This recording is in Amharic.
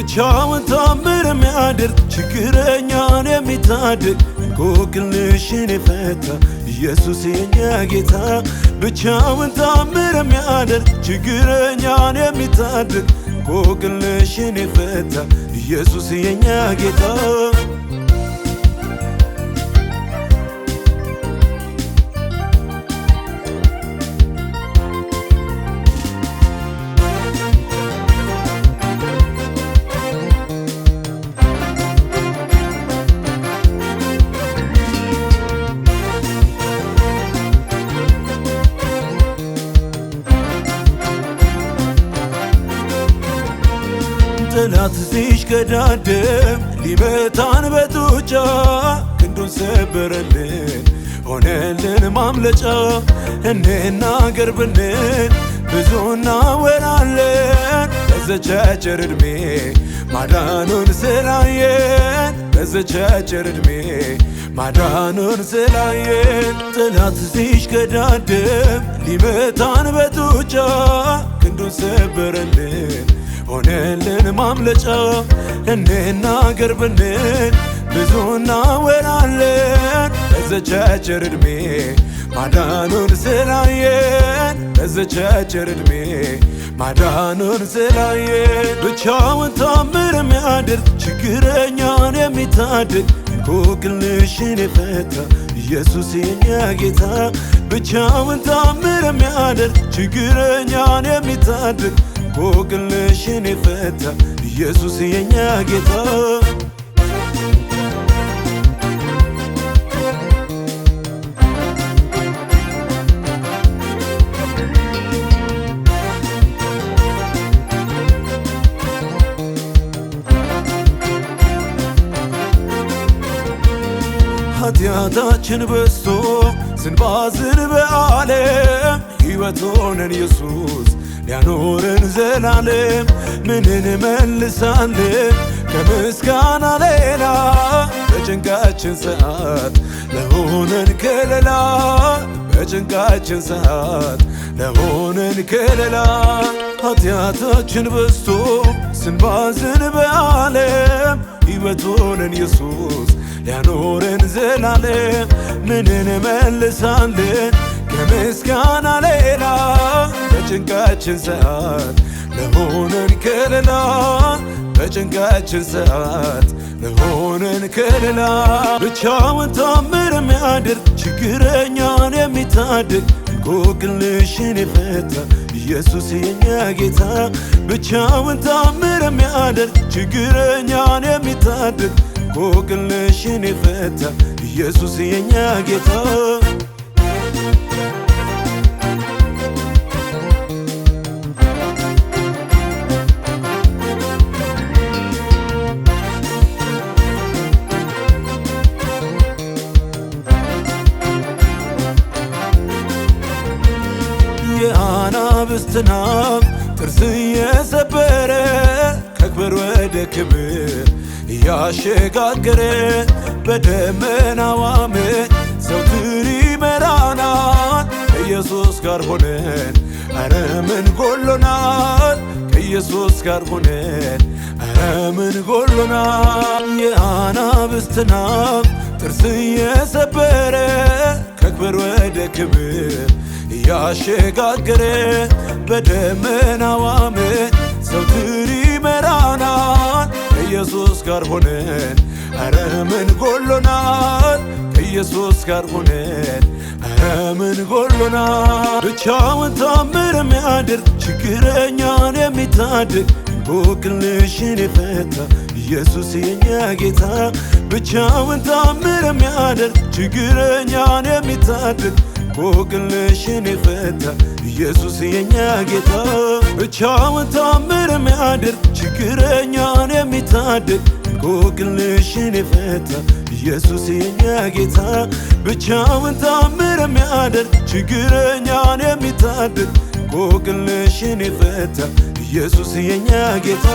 ብቻውን ታምር የሚያደርግ ችግረኛን የሚታደግ እንቆቅልሽን የፈታ ኢየሱስ የኛ ጌታ ብቻውን ታምር የሚያደርግ ችግረኛን የሚታደግ እንቆቅልሽን የፈታ ኢየሱስ የኛ ጌታ ጠላት ሲሽቀዳደም ሊመታን በጡጫ ክንዱን ሰበረልን ሆነልን ማምለጫ እንናገር ብንል ብዙ እናወራለን በዚች አጭር ዕድሜ ማዳኑን ስላየን በዚች አጭር ዕድሜ ማዳኑን ስላየን ጠላት ሲሽቀዳደም ሊመታን በጡጫ ክንዱን ሰበረልን ሆነልን ማምለጫ እንናገር ብንል ብዙ እናወራለን በዚች አጭር ዕድሜ ማዳኑን ስላየን በዚች አጭር ዕድሜ ማዳኑን ስላየን ብቻውን ታምር የሚያደርግ ችግረኛን የሚታደግ እንቆቅልሽን የፈታ ኢየሱስ የኛ ጌታ ብቻውን ታምር የሚያደርግ ችግረኛን የሚታደግ እንቆቅልሽን የፈታ ኢየሱስ የኛ ጌታ ኃጢአታችን በዝቶ ስንባዝን በዓለም ሕይወት ሆነን ኢየሱስ ሊያኖረን ዘላለም ምን እንመልሳለን ከምስጋና ሌላ በጭንቃችን ሰዓት ለሆነን ከለላ በጭንቃችን ሰዓት ለሆነን ከለላ ኃጢአታችን በዝቶ ስንባዝን በዓለም ሕይወት ሆነን ኢየሱስ ሊያኖረን ዘላለም ምን እንመልሳለን ከምስጋና ሌላ በጭንቃችን ሰዓት ለሆነን ከለላ በጭንቃችን ሰዓት ለሆነን ከለላ ብቻውን ታምር የሚያደርግ ችግረኛን የሚታደግ እንቆቅልሽን የፈታ ኢየሱስ የኛ ጌታ ብቻውን ታምር የሚያደርግ ችግረኛን የሚታደግ እንቆቅልሽን የፈታ ኢየሱስ የኛ ጌታ የአናብስትን አፍ ጥርስ የሰበረ ከክብር ወደ ክብር እያሸጋገረ በደመናው ዓመት ዘወትር ይመራናል ከኢየሱስ ጋር ሆነን ኧረ ምን ጎሎናል ከኢየሱስ ጋር ሆነን ኧረ ምን ጎሎናል የአናብስትን አፍ ጥርስ የሰበረ ከክብር ወደ ክብር እያሸጋገረ በደመናው ዓመት ዘወትር ይመራናል ከኢየሱስ ጋር ሆነን ኧረ ምን ጎሎናል ከኢየሱስ ጋር ሆነን ኧረ ምን ጎሎናል ብቻውን ታምር የሚያደርግ ችግረኛን የሚታደግ እንቆቅልሽን የፈታ ኢየሱስ የኛ ጌታ ብቻውን ታምር የሚያደርግ ችግረኛን የሚታደግ እንቆቅልሽን የፈታ ኢየሱስ የኛ ጌታ ብቻውን ታምር የሚያደርግ ችግረኛን የሚታደግ እንቆቅልሽን የፈታ ኢየሱስ የኛ ጌታ ብቻውን ታምር የሚያደርግ ችግረኛን የሚታደግ እንቆቅልሽን የፈታ ኢየሱስ የኛ ጌታ